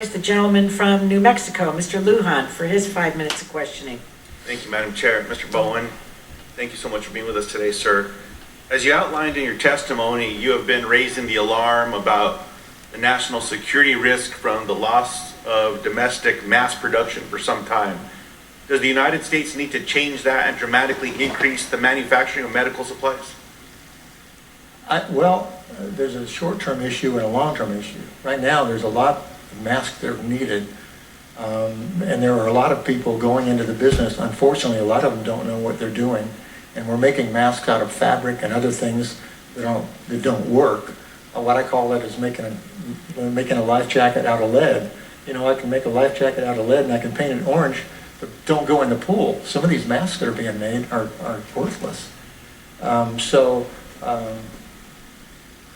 The gentleman from New Mexico, Mr. Lujan, for his 5 minutes of questioning. Thank you, Madam Chair. Mr. Bowen, thank you so much for being with us today, sir. As you outlined in your testimony, you have been raising the alarm about the national security risk from the loss of domestic mass production for some time. Does the United States need to change that and dramatically increase the manufacturing of medical supplies? There's a short-term issue and a long-term issue. Right now, there's a lot of masks that are needed, and there are a lot of people going into the business. Unfortunately, a lot of them don't know what they're doing, and we're making masks out of fabric and other things that don't work. What I call that is making a life jacket out of lead. You know, I can make a life jacket out of lead and I can paint it orange, but don't go in the pool. Some of these masks that are being made are worthless.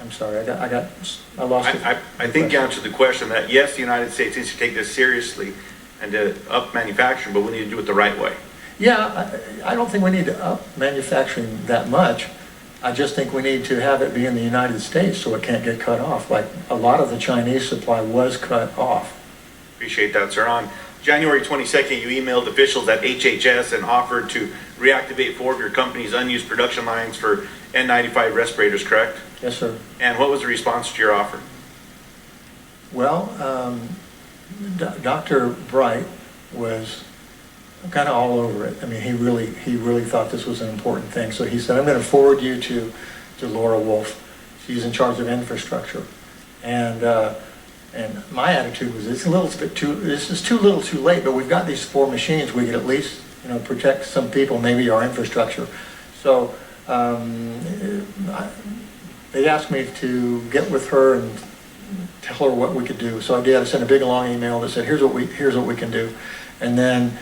I'm sorry, I lost it. I think you answered the question that yes, the United States needs to take this seriously and to up manufacturing, but we need to do it the right way. Yeah, I don't think we need to up manufacturing that much. I just think we need to have it be in the United States so it can't get cut off. Like a lot of the Chinese supply was cut off. Appreciate that, sir. On January 22nd, you emailed officials at HHS and offered to reactivate 4 of your company's unused production lines for N95 respirators, correct? Yes, sir. And what was the response to your offer? Well, Dr. Bright was kind of all over it. I mean, he really thought this was an important thing. So he said, I'm going to forward you to Laura Wolf. She's in charge of infrastructure. And my attitude was, this is too little too late, but we've got these 4 machines. We could at least, protect some people, maybe our infrastructure. So they asked me to get with her and tell her what we could do. So I did. I sent a big long email that said, here's what we can do. And then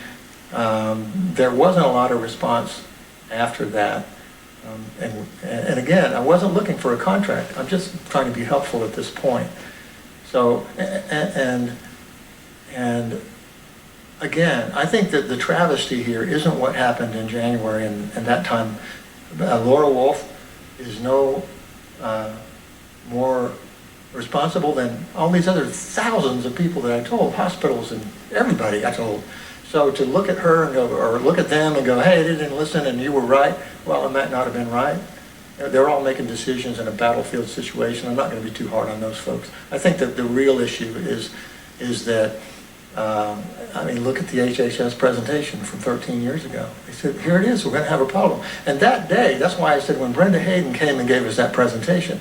there wasn't a lot of response after that. And again, I wasn't looking for a contract. I'm just trying to be helpful at this point. So, and again, I think that the travesty here isn't what happened in January and that time. Laura Wolf is no more responsible than all these other thousands of people that I told, hospitals and everybody I told. So to look at her and go, or look at them and go, hey, they didn't listen and you were right, well, it might not have been right. They're all making decisions in a battlefield situation. I'm not going to be too hard on those folks. I think that the real issue is that, look at the HHS presentation from 13 years ago. They said, here it is, we're going to have a problem. And that day, that's why I said when Brenda Hayden came and gave us that presentation,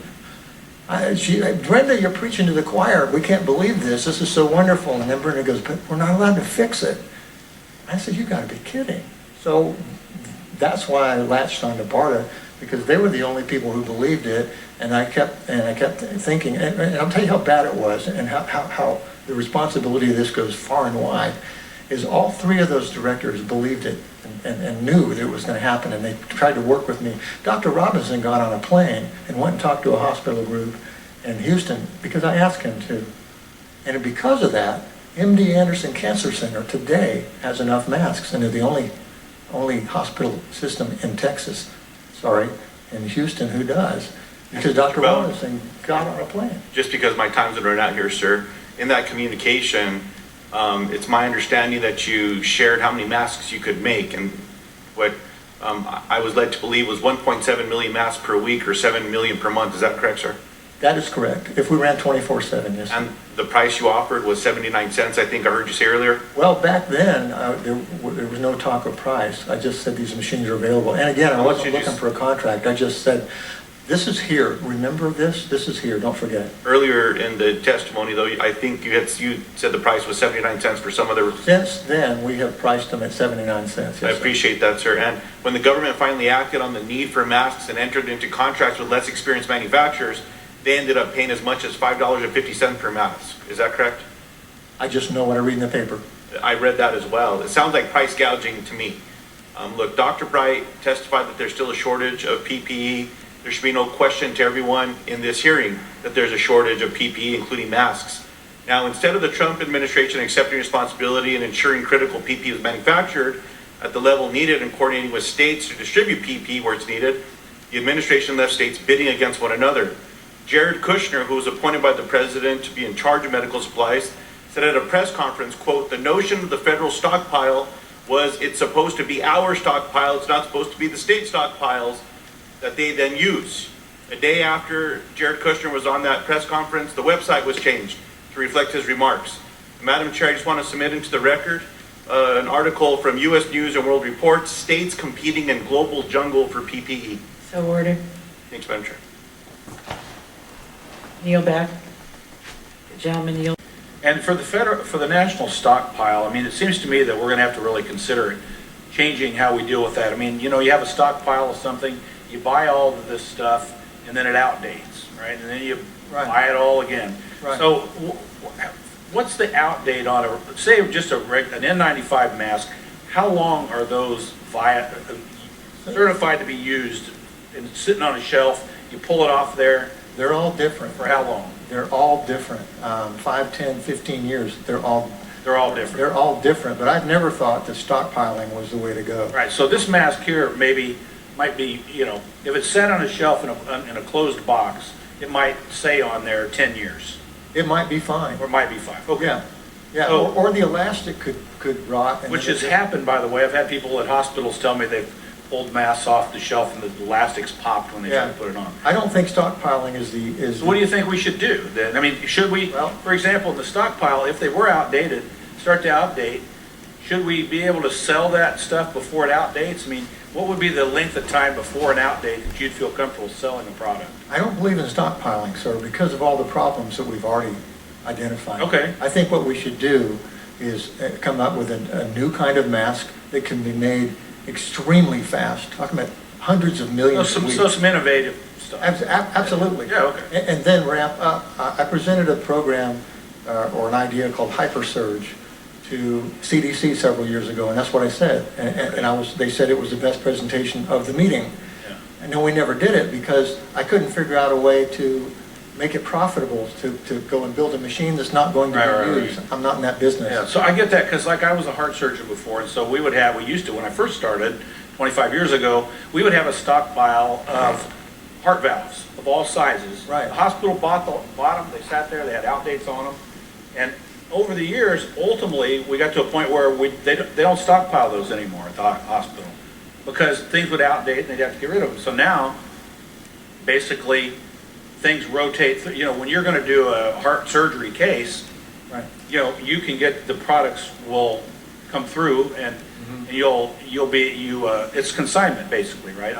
Brenda, you're preaching to the choir. We can't believe this. This is so wonderful. And then Brenda goes, but we're not allowed to fix it. I said, you got to be kidding. So that's why I latched on to BARDA, because they were the only people who believed it. And I kept thinking, and I'll tell you how bad it was and how the responsibility of this goes far and wide, is all 3 of those directors believed it and knew that it was going to happen, and they tried to work with me. Dr. Robinson got on a plane and went and talked to a hospital group in Houston because I asked him to. And because of that, MD Anderson Cancer Center today has enough masks, and they're the only hospital system in Texas, in Houston who does, because Dr. Robinson got on a plane. Just because my time's going to run out here, sir, in that communication, it's my understanding that you shared how many masks you could make, and what I was led to believe was 1.7 million masks per week or 7 million per month. Is that correct, sir? That is correct. If we ran 24/7, yes. And the price you offered was 79 cents, I think I heard you say earlier? Well, back then, there was no talk of price. I just said these machines are available. And again, I wasn't looking for a contract. I just said, this is here. Remember this? This is here. Don't forget. Earlier in the testimony, though, I think you said the price was 79 cents for some other... Since then, we have priced them at 79 cents. Yes, I appreciate that, sir. And when the government finally acted on the need for masks and entered into contracts with less experienced manufacturers, they ended up paying as much as $5.50 per mask. Is that correct? I just know what I read in the paper. I read that as well. It sounds like price gouging to me. Look, Dr. Bright testified that there's still a shortage of PPE. There should be no question to everyone in this hearing that there's a shortage of PPE, including masks. Now, instead of the Trump administration accepting responsibility and ensuring critical PPE is manufactured at the level needed and coordinating with states to distribute PPE where it's needed, the administration left states bidding against one another. Jared Kushner, who was appointed by the president to be in charge of medical supplies, said at a press conference, quote, "The notion of the federal stockpile was it's supposed to be our stockpile, it's not supposed to be the state stockpiles that they then use." A day after Jared Kushner was on that press conference, the website was changed to reflect his remarks. Madam Chair, I just want to submit into the record an article from U.S. News and World Report, States Competing in Global Jungle for PPE. So ordered. Thanks, Madam Chair. Kneel back. The gentleman kneel. And for the national stockpile, I mean, it seems to me that we're going to have to really consider changing how we deal with that. I mean, you know, you have a stockpile of something, you buy all of this stuff, and then it outdates, right? And then you buy it all again. Right. So what's the outdate on say just an N95 mask? How long are those certified to be used and sitting on a shelf? You pull it off there. They're all different. For how long? They're all different. 5, 10, 15 years, they're all different. They're all different, but I've never thought that stockpiling was the way to go. Right, so this mask here might be, you know, if it's set on a shelf in a closed box, it might say on there 10 years. It might be fine. Or it might be 5. Okay. Yeah, yeah. So- or the elastic could rot. And Which then has happened, by the way. I've had people at hospitals tell me they've pulled masks off the shelf and the elastics popped when they try to put it on. I don't think stockpiling is. So what do you think we should do then? I mean, should we, Well- for example, in the stockpile, if they were outdated, start to outdate, should we be able to sell that stuff before it outdates? I mean, what would be the length of time before an outdate that you'd feel comfortable selling a product? I don't believe in stockpiling, sir, because of all the problems that we've already identified. Okay. I think what we should do is come up with a new kind of mask that can be made extremely fast, talking about hundreds of millions a week. So some innovative stuff. Absolutely. Yeah, okay. And then ramp up. I presented a program or an idea called HyperSurge to CDC several years ago, and that's what I said. And they said it was the best presentation of the meeting. Yeah. And then we never did it because I couldn't figure out a way to make it profitable to go and build a machine that's not going to be used. I'm not in that business. Yeah, so I get that, because like I was a heart surgeon before, and so we used to, when I first started, 25 years ago, we would have a stockpile of heart valves of all sizes. Right. The hospital bought them, they sat there, they had outdates on them, and over the years, ultimately, we got to a point where they don't stockpile those anymore at the hospital, because things would outdate and they'd have to get rid of them. So now, basically, things rotate. You know, when you're going to do a heart surgery case, Right. you know, you can get the products will come through and you'll be it's consignment basically, right?